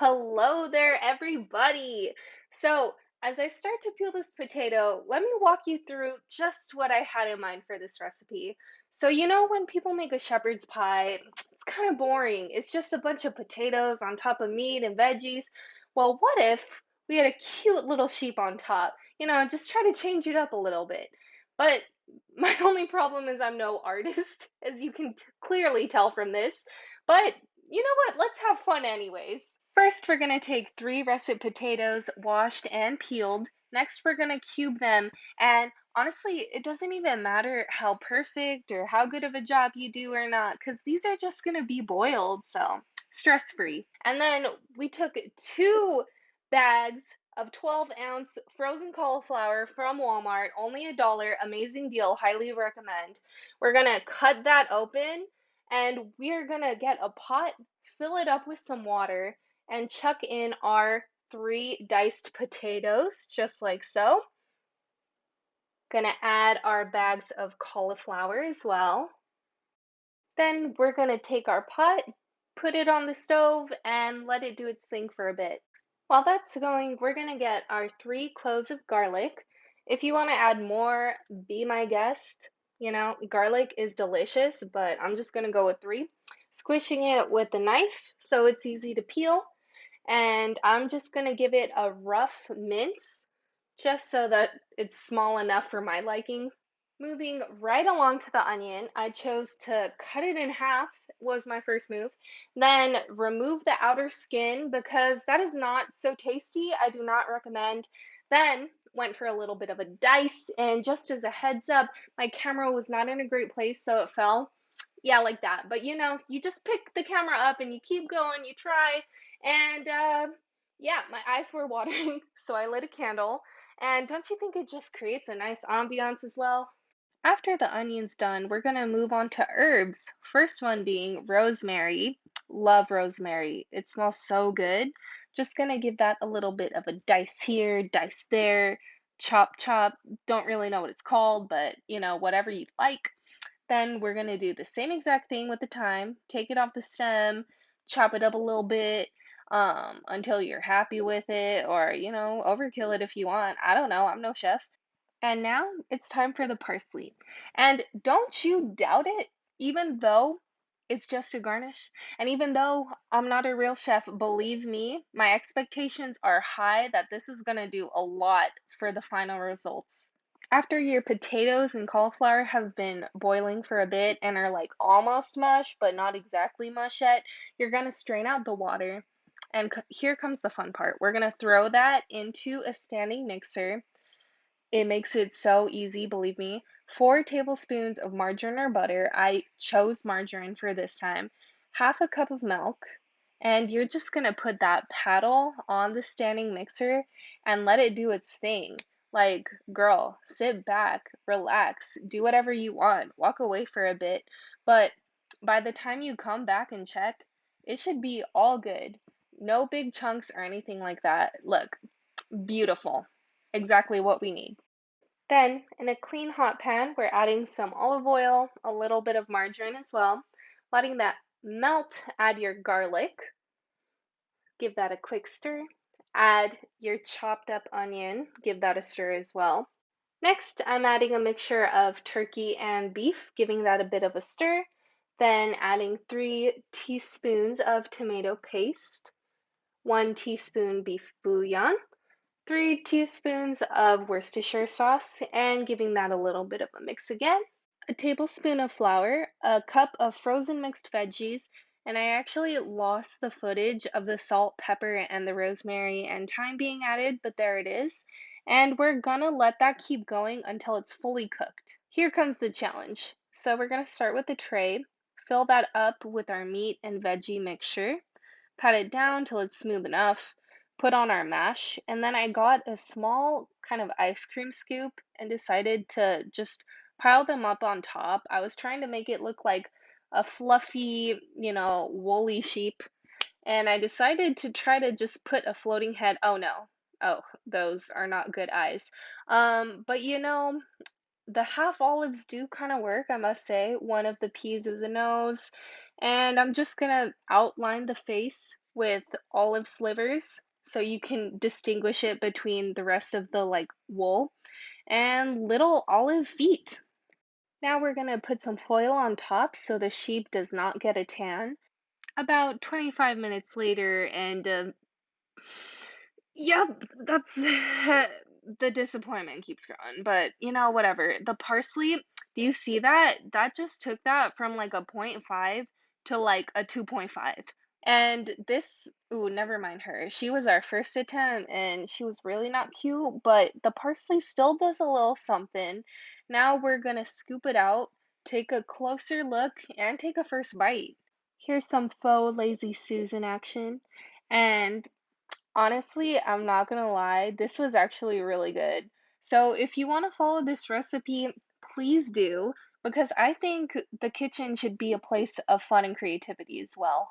Hello there, everybody. So, as I start to peel this potato, let me walk you through just what I had in mind for this recipe. So, when people make a shepherd's pie, it's kind of boring. It's just a bunch of potatoes on top of meat and veggies. Well, what if we had a cute little sheep on top? Just try to change it up a little bit. But my only problem is I'm no artist, as you can clearly tell from this. But you know what? Let's have fun anyways. First, we're going to take three russet potatoes, washed and peeled. Next, we're going to cube them. And honestly, it doesn't even matter how perfect or how good of a job you do or not, because these are just going to be boiled, so stress free. And then we took two bags of 12-ounce frozen cauliflower from Walmart, only $1, amazing deal, highly recommend. We're going to cut that open and we are going to get a pot, fill it up with some water, and chuck in our three diced potatoes, just like so. Gonna add our bags of cauliflower as well. Then we're gonna take our pot, put it on the stove, and let it do its thing for a bit. While that's going, we're gonna get our three cloves of garlic. If you want to add more, be my guest. Garlic is delicious, but I'm just gonna go with three. Squishing it with a knife so it's easy to peel. And I'm just going to give it a rough mince just so that it's small enough for my liking. Moving right along to the onion, I chose to cut it in half was my first move. Then remove the outer skin because that is not so tasty. I do not recommend. Then went for a little bit of a dice, and just as a heads up, my camera was not in a great place, so it fell. Yeah, like that. But you just pick the camera up and you keep going, you try. And yeah, my eyes were watering, so I lit a candle. And don't you think it just creates a nice ambiance as well? After the onion's done, we're gonna move on to herbs. First one being rosemary. Love rosemary. It smells so good. Just gonna give that a little bit of a dice here, dice there, chop, chop. Don't really know what it's called, but whatever you like. Then we're gonna do the same exact thing with the thyme. Take it off the stem, chop it up a little bit, until you're happy with it, or overkill it if you want. I don't know, I'm no chef. And now it's time for the parsley. And don't you doubt it, even though it's just a garnish, and even though I'm not a real chef, believe me, my expectations are high that this is gonna do a lot for the final results. After your potatoes and cauliflower have been boiling for a bit and are like almost mush, but not exactly mush yet, you're gonna strain out the water. And here comes the fun part. We're gonna throw that into a standing mixer. It makes it so easy, believe me. 4 tablespoons of margarine or butter. I chose margarine for this time. Half a cup of milk. And you're just gonna put that paddle on the standing mixer and let it do its thing. Like, girl, sit back, relax, do whatever you want, walk away for a bit. But by the time you come back and check, it should be all good. No big chunks or anything like that. Look, beautiful. Exactly what we need. Then, in a clean hot pan, we're adding some olive oil, a little bit of margarine as well, letting that melt. Add your garlic, give that a quick stir. Add your chopped up onion, give that a stir as well. Next, I'm adding a mixture of turkey and beef, giving that a bit of a stir. Then adding 3 teaspoons of tomato paste, 1 teaspoon beef bouillon, 3 teaspoons of Worcestershire sauce, and giving that a little bit of a mix again. A tablespoon of flour, a cup of frozen mixed veggies, and I actually lost the footage of the salt, pepper, and the rosemary and thyme being added, but there it is. And we're gonna let that keep going until it's fully cooked. Here comes the challenge. So we're gonna start with the tray, fill that up with our meat and veggie mixture, pat it down till it's smooth enough, put on our mash, and then I got a small kind of ice cream scoop and decided to just pile them up on top. I was trying to make it look like a fluffy, woolly sheep, and I decided to try to just put a floating head. Oh no. Oh, those are not good eyes. But the half olives do kind of work, I must say. One of the peas is a nose, and I'm just gonna outline the face with olive slivers so you can distinguish it between the rest of the like wool, and little olive feet. Now we're gonna put some foil on top so the sheep does not get a tan. About 25 minutes later, and yep, that's the disappointment keeps growing, but whatever. The parsley, do you see that? That just took that from like a point 0.5 to like a 2.5. And this, ooh, never mind her. She was our first attempt and she was really not cute, but the parsley still does a little something. Now we're gonna scoop it out, take a closer look, and take a first bite. Here's some faux lazy Susan action. And honestly, I'm not gonna lie, this was actually really good. So if you want to follow this recipe, please do, because I think the kitchen should be a place of fun and creativity as well.